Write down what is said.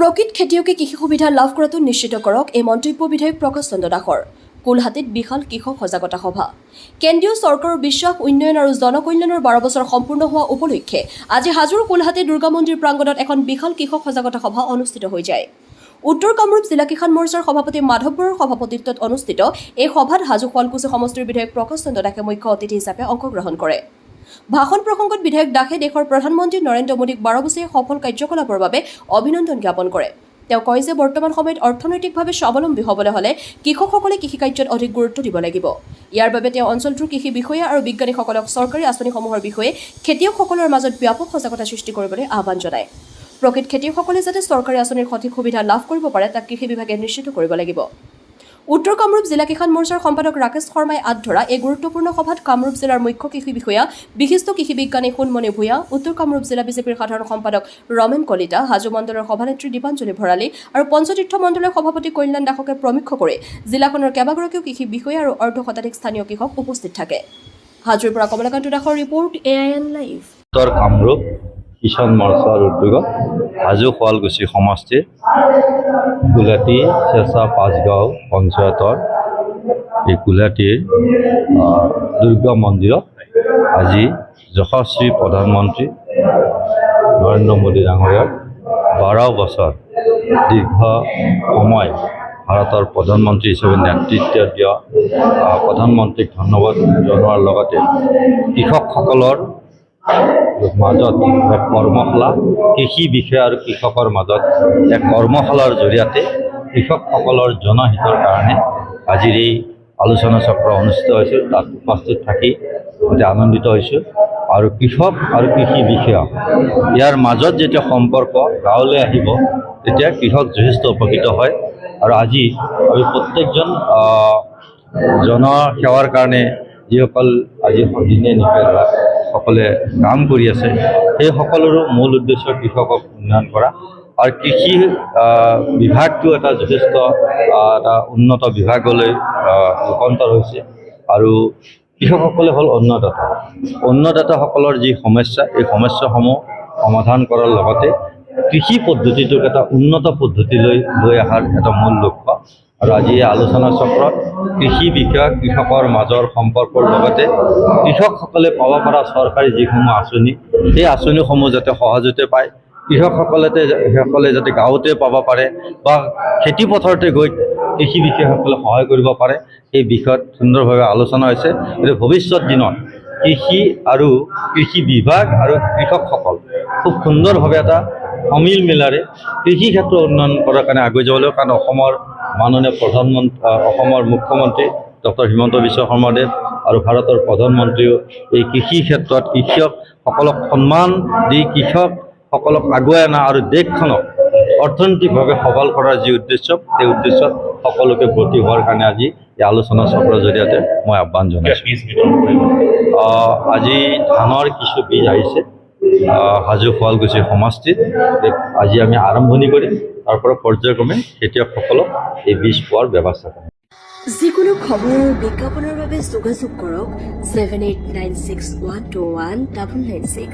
প্ৰকৃত খেতিয়কে কৃষি সুবিধা লাভ কৰাটো নিশ্চিত কৰক এই মন্তব্য বিধায়ক প্ৰকাশ চন্দ্ৰ দাসৰ কোলহাটীত বিশাল কৃষক সজাগতা সভা কেন্দ্ৰীয় চৰকাৰৰ বিশ্বাস উন্নয়ন আৰু জনকল্যাণৰ 12 বছৰ সম্পূৰ্ণ হোৱা উপলক্ষে আজি হাজোৰ কোলহাটী দুৰ্গা মন্দিৰ প্ৰাংগণত এখন বিশাল কৃষক সজাগতা সভা অনুষ্ঠিত হৈ যায়। উত্তৰ কামৰূপ জিলা কিষাণ মৰ্চাৰ সভাপতি মাধৱ বৰুৱাৰ সভাপতিত্বত অনুষ্ঠিত এই সভাত হাজো শুৱালকুছি সমষ্টিৰ বিধায়ক প্ৰকাশ চন্দ্ৰ দাসে মুখ্য অতিথি হিচাপে অংশগ্ৰহণ কৰে। ভাষণ প্ৰসংগত বিধায়ক দাসে দেশৰ প্ৰধানমন্ত্ৰী নৰেন্দ্ৰ মোদীক 12 বছৰীয়া সফল কাৰ্যকলাপৰ বাবে অভিনন্দন জ্ঞাপন কৰে। তেওঁ কয় যে বৰ্তমান সময়ত অৰ্থনৈতিকভাৱে স্বাৱলম্বী হ'বলৈ হ'লে কৃষকসকলে কৃষিকাৰ্যত অধিক গুৰুত্ব দিব লাগিব। ইয়াৰ বাবে তেওঁ অঞ্চলটোৰ কৃষি বিষয়া আৰু বিজ্ঞানীসকলক চৰকাৰী আঁচনিসমূহৰ বিষয়ে খেতিয়কসকলৰ মাজত ব্যাপক সজাগতা সৃষ্টি কৰিবলৈ আহ্বান জনায়। প্ৰকৃত খেতিয়কসকলে যাতে চৰকাৰী আঁচনিৰ সঠিক সুবিধা লাভ কৰিব পাৰে তাক কৃষি বিভাগে নিশ্চিত কৰিব লাগিব। উত্তৰ কামৰূপ জিলা কিষাণ মৰ্চাৰ সম্পাদক ৰাকেশ শৰ্মাই আঁত ধৰা এই গুৰুত্বপূৰ্ণ সভাত কামৰূপ জিলাৰ মুখ্য কৃষি বিষয়া বিশিষ্ট কৃষি বিজ্ঞানী সোণমণি ভূঞা, উত্তৰ কামৰূপ জিলা বিজেপিৰ সাধাৰণ সম্পাদক ৰমেন কলিতা, হাজো মণ্ডলৰ সভানেত্ৰী দীপাঞ্জলি ভৰালী আৰু পঞ্চতীৰ্থ মণ্ডলৰ সভাপতি কল্যাণ দাসকে প্ৰমুখ্য কৰি জিলাখনৰ কেইবাগৰাকীও কৃষি বিষয়া আৰু অৰ্ধশতাধিক স্থানীয় কৃষক উপস্থিত থাকে। হাজোৰ পৰা কমলাকান্ত দাসৰ ৰিপৰ্ট AIN লাইভ। উত্তৰ কামৰূপ কিষাণ মৰ্চাৰ উদ্যোগত হাজো শুৱালকুছি সমষ্টিৰ কোলহাটী চেঁচা পাঁচগাঁও পঞ্চায়তৰ এই কোলহাটীৰ দুৰ্গা মন্দিৰত আজি যশস্বী প্ৰধানমন্ত্ৰী নৰেন্দ্ৰ মোদী ডাঙৰীয়াৰ 12 বছৰ দীৰ্ঘ সময় ভাৰতৰ প্ৰধানমন্ত্ৰী হিচাপে নেতৃত্ব দিয়া প্ৰধানমন্ত্ৰীক ধন্যবাদ জনোৱাৰ লগতে কৃষকসকলৰ মাজত এক কৰ্মশালা কৃষি বিষয়া আৰু কৃষকৰ মাজত এক কৰ্মশালাৰ জৰিয়তে কৃষকসকলৰ জনহিতৰ কাৰণে আজিৰ এই আলোচনা চক্ৰ অনুষ্ঠিত হৈছিল। তাত উপস্থিত থাকি অতি আনন্দিত হৈছোঁ আৰু কৃষক আৰু কৃষি বিষয়া ইয়াৰ মাজত যেতিয়া সম্পৰ্ক গাঁৱলৈ আহিব তেতিয়া কৃষক যথেষ্ট উপকৃত হয়। আৰু আজি আমি প্ৰত্যেকজন জনসেৱাৰ কাৰণে যিসকল আজি দিনে নিশাই সকলে কাম কৰি আছে সেই সকলোৰো মূল উদ্দেশ্য কৃষকক উন্নয়ন কৰা আৰু কৃষি বিভাগটো এটা যথেষ্ট এটা উন্নত বিভাগলৈ ৰূপান্তৰ হৈছে। আৰু কৃষকসকলে হ'ল অন্নদাতাসকলৰ যি সমস্যা এই সমস্যাসমূহ সমাধান কৰাৰ লগতে কৃষি পদ্ধতিটোক এটা উন্নত পদ্ধতিলৈ লৈ অহাৰ এটা মূল লক্ষ্য। আৰু আজি এই আলোচনা চক্ৰত কৃষি বিষয়া কৃষকৰ মাজৰ সম্পৰ্কৰ লগতে কৃষকসকলে পাব পৰা চৰকাৰী যিসমূহ আঁচনি সেই আঁচনিসমূহ যাতে সহজতে পায়, কৃষকসকলে যাতে গাঁৱতে পাব পাৰে বা খেতি পথাৰতে গৈ কৃষি বিষয়াসকলে সহায় কৰিব পাৰে এই বিষয়ত সুন্দৰভাৱে আলোচনা হৈছে। গতিকে ভৱিষ্যত দিনত কৃষি আৰু কৃষি বিভাগ আৰু কৃষকসকল খুব সুন্দৰভাৱে এটা সমিল মিলাৰে কৃষি ক্ষেত্ৰ উন্নয়ন কৰাৰ কাৰণে আগুৱাই যাব লাগিব। কাৰণ অসমৰ মাননীয় অসমৰ মুখ্যমন্ত্ৰী ডক্টৰ হিমন্ত বিশ্ব শৰ্মাদেৱ আৰু ভাৰতৰ প্ৰধানমন্ত্ৰীও এই কৃষি ক্ষেত্ৰত কৃষকসকলক সন্মান দি কৃষকসকলক আগুৱাই অনা আৰু দেশখনক অৰ্থনৈতিকভাৱে সবল কৰাৰ যি উদ্দেশ্য সেই উদ্দেশ্যত সকলোকে ব্ৰতী হোৱাৰ কাৰণে আজি এই আলোচনা চক্ৰৰ জৰিয়তে মই আহ্বান জনাইছোঁ। আজি ধানৰ কিছু বীজ আহিছে হাজো শুৱালকুছি সমষ্টিত আজি আমি আৰম্ভণি কৰিম, তাৰ পৰা পৰ্যায়ক্ৰমে খেতিয়কসকলক এই বীজ পোৱাৰ ব্যৱস্থা কৰিম। যিকোনো খবৰ আৰু বিজ্ঞাপনৰ বাবে যোগাযোগ কৰক 7896121996।